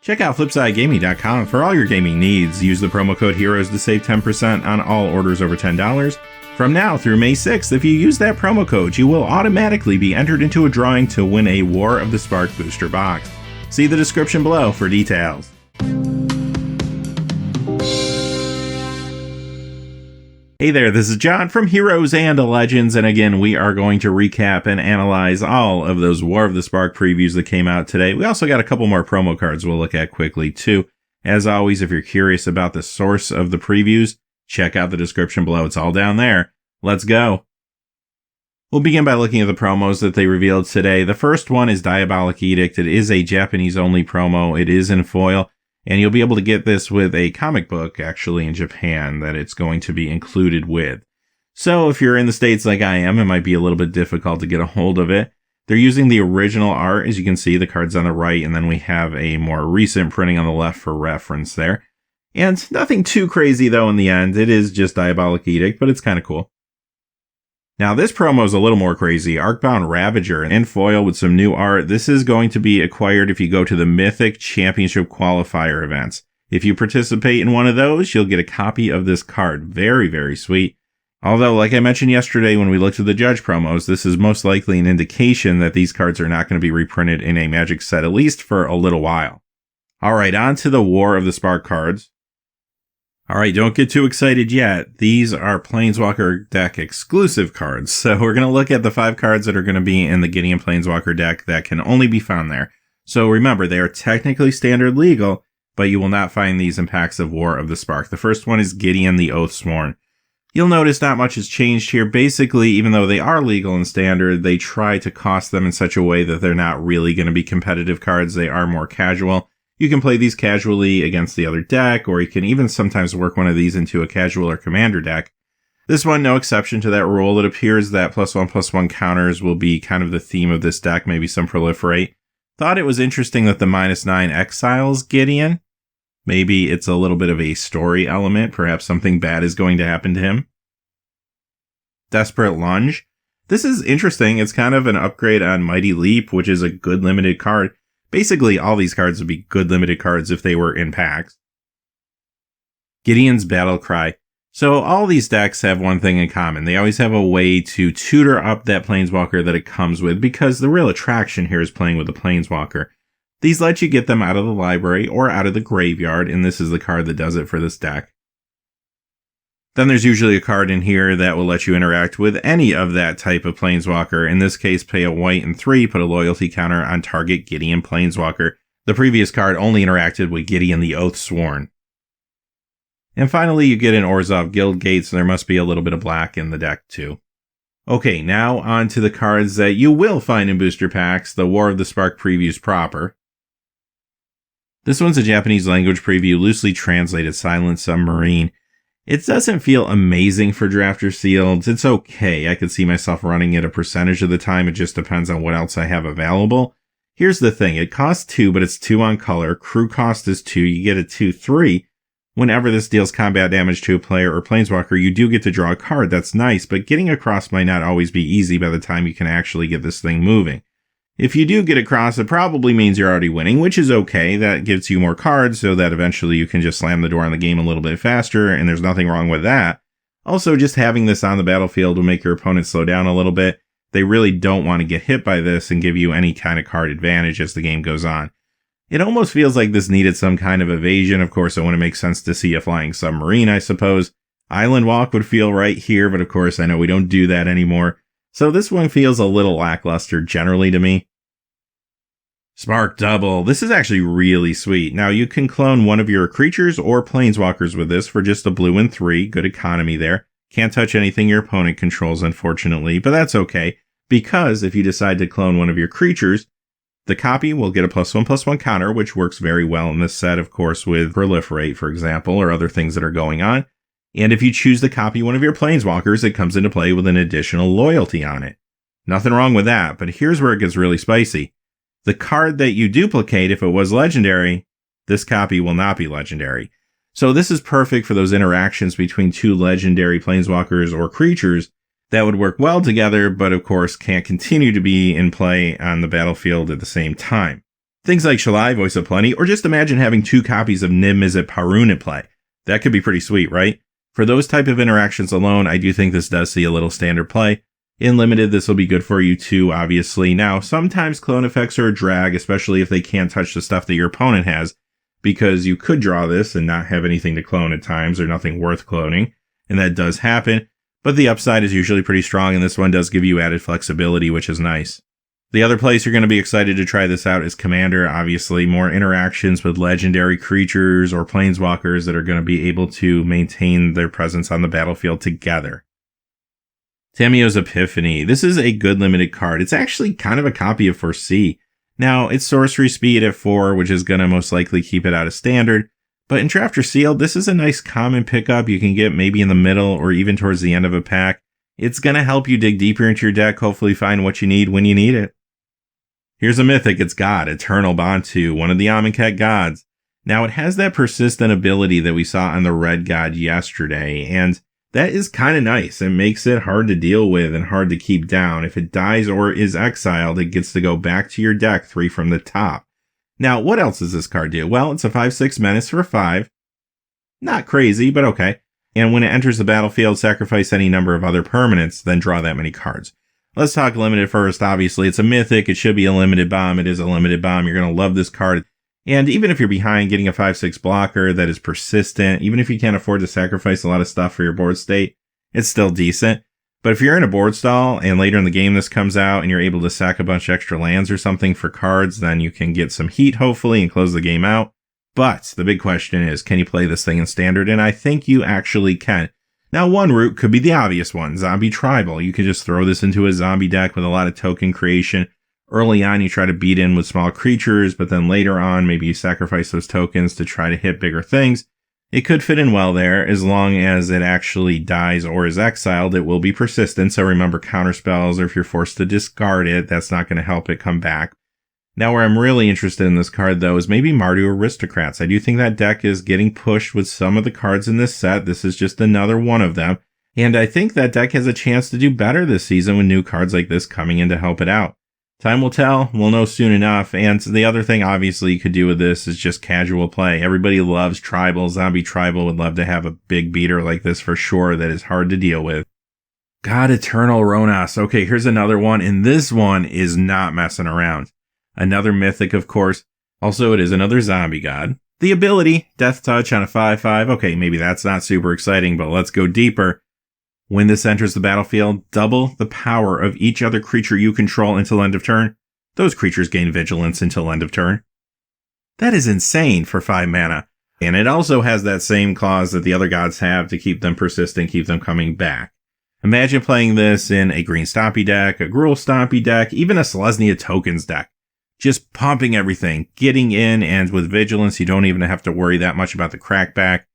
Check out FlipsideGaming.com for all your gaming needs. Use the promo code HEROES to save 10% on all orders over $10. From now through May 6th, if you use that promo code, you will automatically be entered into a drawing to win a War of the Spark booster box. See the description below for details. Hey there, this is John from Heroes and Legends, and again, we are going to recap and analyze all of those War of the Spark previews that came out today. We also got a couple more promo cards we'll look at quickly, too. As always, if you're curious about the source of the previews, check out the description below. It's all down there. Let's go. We'll begin by looking at the promos that they revealed today. The first one is Diabolic Edict. It is a Japanese-only promo. It is in foil. And you'll be able to get this with a comic book, actually, in Japan, that it's going to be included with. So if you're in the States like I am, it might be a little bit difficult to get a hold of it. They're using the original art, as you can see, the card's on the right, and then we have a more recent printing on the left for reference there. And nothing too crazy, though, in the end. It is just Diabolic Edict, but it's kind of cool. Now, this promo is a little more crazy. Arcbound Ravager in foil with some new art. This is going to be acquired if you go to the Mythic Championship Qualifier events. If you participate in one of those, you'll get a copy of this card. Very, very sweet. Although, like I mentioned yesterday when we looked at the Judge promos, this is most likely an indication that these cards are not going to be reprinted in a Magic set, at least for a little while. Alright, on to the War of the Spark cards. Alright, don't get too excited yet. These are Planeswalker deck exclusive cards. So we're going to look at the 5 cards that are going to be in the Gideon Planeswalker deck that can only be found there. So remember, they are technically standard legal, but you will not find these in packs of War of the Spark. The first one is Gideon the Oathsworn. You'll notice not much has changed here. Basically, even though they are legal and standard, they try to cost them in such a way that they're not really going to be competitive cards. They are more casual. You can play these casually against the other deck, or you can even sometimes work one of these into a casual or commander deck. This one, no exception to that rule. It appears that +1/+1 counters will be kind of the theme of this deck, maybe some proliferate. Thought it was interesting that the -9 exiles Gideon. Maybe it's a little bit of a story element. Perhaps something bad is going to happen to him. Desperate Lunge. This is interesting. It's kind of an upgrade on Mighty Leap, which is a good limited card. Basically, all these cards would be good limited cards if they were in packs. Gideon's Battle Cry. So all these decks have one thing in common. They always have a way to tutor up that Planeswalker that it comes with, because the real attraction here is playing with the Planeswalker. These let you get them out of the library or out of the graveyard, and this is the card that does it for this deck. Then there's usually a card in here that will let you interact with any of that type of Planeswalker. In this case, pay a white and 3, put a loyalty counter on target Gideon Planeswalker. The previous card only interacted with Gideon the Oathsworn. And finally, you get an Orzhov Guildgate, so there must be a little bit of black in the deck too. Okay, now on to the cards that you will find in booster packs, the War of the Spark previews proper. This one's a Japanese language preview, loosely translated Silent Submarine. It doesn't feel amazing for drafter sealed. It's okay. I could see myself running it a percentage of the time. It just depends on what else I have available. Here's the thing. It costs 2, but it's 2 on color. Crew cost is 2. You get a 2/3. Whenever this deals combat damage to a player or Planeswalker, you do get to draw a card. That's nice, but getting across might not always be easy by the time you can actually get this thing moving. If you do get across, it probably means you're already winning, which is okay. That gives you more cards so that eventually you can just slam the door on the game a little bit faster, and there's nothing wrong with that. Also, just having this on the battlefield will make your opponent slow down a little bit. They really don't want to get hit by this and give you any kind of card advantage as the game goes on. It almost feels like this needed some kind of evasion. Of course, it wouldn't make sense to see a flying submarine, I suppose. Island Walk would feel right here, but of course I know we don't do that anymore. So this one feels a little lackluster generally to me. Spark Double. This is actually really sweet. Now, you can clone one of your creatures or Planeswalkers with this for just a blue and 3. Good economy there. Can't touch anything your opponent controls, unfortunately, but that's okay, because if you decide to clone one of your creatures, the copy will get a +1/+1 counter, which works very well in this set, of course, with Proliferate, for example, or other things that are going on. And if you choose to copy one of your Planeswalkers, it comes into play with an additional loyalty on it. Nothing wrong with that, but here's where it gets really spicy. The card that you duplicate, if it was legendary, this copy will not be legendary. So this is perfect for those interactions between 2 legendary Planeswalkers or creatures that would work well together, but of course can't continue to be in play on the battlefield at the same time. Things like Shalai, Voice of Plenty, or just imagine having 2 copies of Niv Mizzet Parun at play. That could be pretty sweet, right? For those type of interactions alone, I do think this does see a little standard play. In Limited, this will be good for you too, obviously. Now, sometimes clone effects are a drag, especially if they can't touch the stuff that your opponent has, because you could draw this and not have anything to clone at times, or nothing worth cloning, and that does happen. But the upside is usually pretty strong, and this one does give you added flexibility, which is nice. The other place you're going to be excited to try this out is Commander. Obviously, more interactions with legendary creatures or planeswalkers that are going to be able to maintain their presence on the battlefield together. Tamiyo's Epiphany. This is a good limited card. It's actually kind of a copy of Foresee. Now, it's sorcery speed at 4, which is going to most likely keep it out of standard. But in Draft or Sealed, this is a nice common pickup you can get maybe in the middle or even towards the end of a pack. It's going to help you dig deeper into your deck, hopefully find what you need when you need it. Here's a mythic. It's GodEternal Bontu, one of the Amonkhet gods. Now, it has that persistent ability that we saw on the red god yesterday, and that is kind of nice. It makes it hard to deal with and hard to keep down. If it dies or is exiled, it gets to go back to your deck 3 from the top. Now, what else does this card do? Well, it's a 5/6 menace for 5. Not crazy, but okay. And when it enters the battlefield, sacrifice any number of other permanents, then draw that many cards. Let's talk limited first. Obviously, it's a mythic. It should be a limited bomb. It is a limited bomb. You're going to love this card. And even if you're behind, getting a 5/6 blocker that is persistent, even if you can't afford to sacrifice a lot of stuff for your board state, it's still decent. But if you're in a board stall and later in the game this comes out and you're able to sack a bunch of extra lands or something for cards, then you can get some heat hopefully and close the game out. But the big question is, can you play this thing in standard? And I think you actually can. Now, one route could be the obvious one, Zombie Tribal. You could just throw this into a zombie deck with a lot of token creation. Early on, you try to beat in with small creatures, but then later on, maybe you sacrifice those tokens to try to hit bigger things. It could fit in well there, as long as it actually dies or is exiled. It will be persistent, so remember counterspells, or if you're forced to discard it, that's not going to help it come back. Now, where I'm really interested in this card, though, is maybe Mardu Aristocrats. I do think that deck is getting pushed with some of the cards in this set. This is just another one of them. And I think that deck has a chance to do better this season with new cards like this coming in to help it out. Time will tell. We'll know soon enough. And the other thing, obviously, you could do with this is just casual play. Everybody loves Tribal. Zombie Tribal would love to have a big beater like this for sure that is hard to deal with. GodEternal Rhonas. Okay, here's another one. And this one is not messing around. Another mythic, of course. Also, it is another zombie god. The ability, Death Touch on a 5/5. Okay, maybe that's not super exciting, but let's go deeper. When this enters the battlefield, double the power of each other creature you control until end of turn. Those creatures gain vigilance until end of turn. That is insane for 5 mana. And it also has that same clause that the other gods have to keep them persistent, keep them coming back. Imagine playing this in a green Stompy deck, a Gruul Stompy deck, even a Selesnya Tokens deck. Just pumping everything, getting in, and with vigilance, you don't even have to worry that much about the crackback.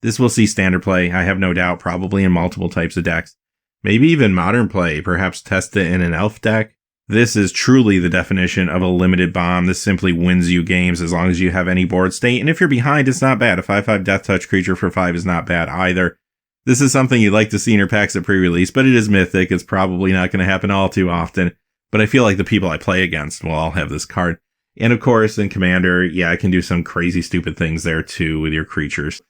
This will see standard play, I have no doubt, probably in multiple types of decks. Maybe even modern play, perhaps test it in an elf deck. This is truly the definition of a limited bomb. This simply wins you games as long as you have any board state, and if you're behind, it's not bad. A 5/5 Death Touch creature for 5 is not bad either. This is something you'd like to see in your packs at pre-release, but it is mythic. It's probably not going to happen all too often. But I feel like the people I play against will all have this card. And of course, in Commander, yeah, I can do some crazy stupid things there too with your creatures.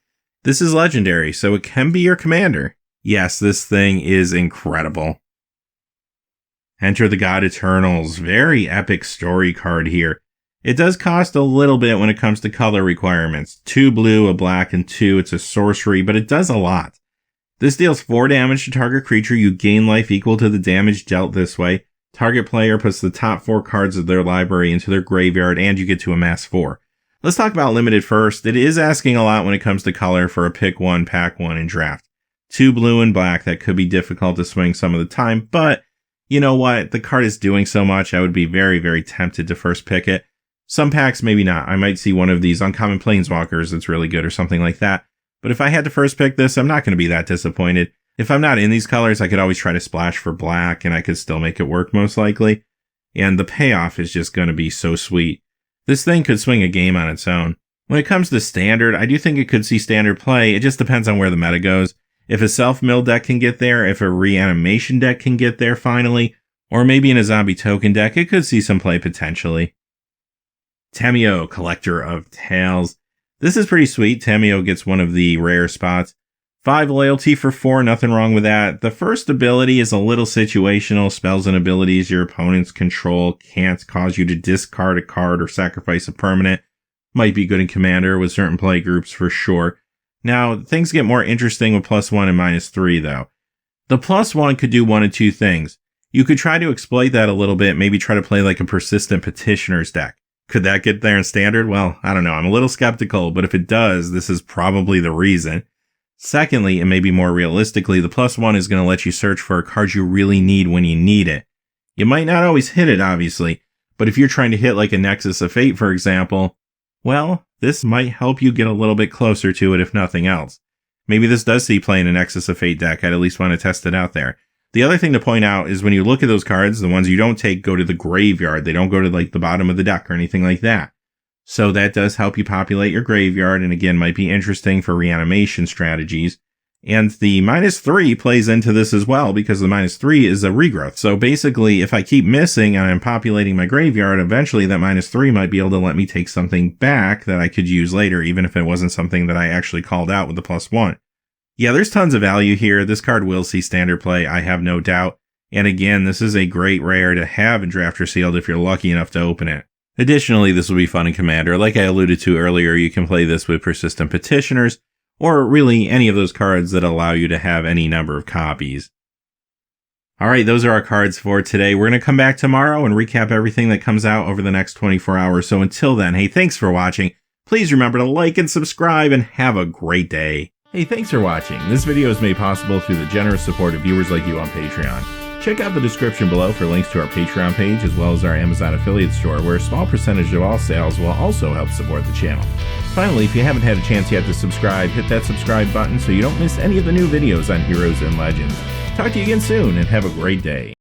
This is legendary, so it can be your commander. Yes, this thing is incredible. Enter the God Eternals. Very epic story card here. It does cost a little bit when it comes to color requirements. 2 blue, a black, and 2. It's a sorcery, but it does a lot. This deals 4 damage to target creature. You gain life equal to the damage dealt this way. Target player puts the top 4 cards of their library into their graveyard, and you get to amass 4. Let's talk about limited first. It is asking a lot when it comes to color for a pick 1, pack 1 in draft. 2 blue and black, that could be difficult to swing some of the time, but you know what? The card is doing so much, I would be very, very tempted to first pick it. Some packs, maybe not. I might see one of these Uncommon Planeswalkers that's really good or something like that. But if I had to first pick this, I'm not going to be that disappointed. If I'm not in these colors, I could always try to splash for black, and I could still make it work most likely. And the payoff is just going to be so sweet. This thing could swing a game on its own. When it comes to standard, I do think it could see standard play. It just depends on where the meta goes. If a self-mill deck can get there, if a reanimation deck can get there finally, or maybe in a zombie token deck, it could see some play potentially. Tamiyo, Collector of Tales. This is pretty sweet. Tamiyo gets one of the rare spots. 5 loyalty for 4, nothing wrong with that. The first ability is a little situational. Spells and abilities your opponents control can't cause you to discard a card or sacrifice a permanent. Might be good in Commander with certain play groups for sure. Now, things get more interesting with +1 and -3 though. The +1 could do one of two things. You could try to exploit that a little bit, maybe try to play like a Persistent Petitioner's deck. Could that get there in Standard? Well, I don't know. I'm a little skeptical, but if it does, this is probably the reason. Secondly, and maybe more realistically, the +1 is going to let you search for a card you really need when you need it. You might not always hit it, obviously, but if you're trying to hit like a Nexus of Fate, for example, well, this might help you get a little bit closer to it if nothing else. Maybe this does see play in a Nexus of Fate deck. I'd at least want to test it out there. The other thing to point out is when you look at those cards, the ones you don't take go to the graveyard. They don't go to like the bottom of the deck or anything like that. So that does help you populate your graveyard, and again, might be interesting for reanimation strategies. And the -3 plays into this as well, because the -3 is a regrowth. So basically, if I keep missing and I'm populating my graveyard, eventually that -3 might be able to let me take something back that I could use later, even if it wasn't something that I actually called out with the +1. Yeah, there's tons of value here. This card will see Standard play, I have no doubt. And again, this is a great rare to have in Drafter Sealed if you're lucky enough to open it. Additionally, this will be fun in Commander. Like I alluded to earlier, you can play this with Persistent Petitioners, or really any of those cards that allow you to have any number of copies. Alright, those are our cards for today. We're going to come back tomorrow and recap everything that comes out over the next 24 hours. So until then, hey, thanks for watching. Please remember to like and subscribe, and have a great day. Hey, thanks for watching. This video is made possible through the generous support of viewers like you on Patreon. Check out the description below for links to our Patreon page, as well as our Amazon affiliate store, where a small percentage of all sales will also help support the channel. Finally, if you haven't had a chance yet to subscribe, hit that subscribe button so you don't miss any of the new videos on Heroes and Legends. Talk to you again soon, and have a great day.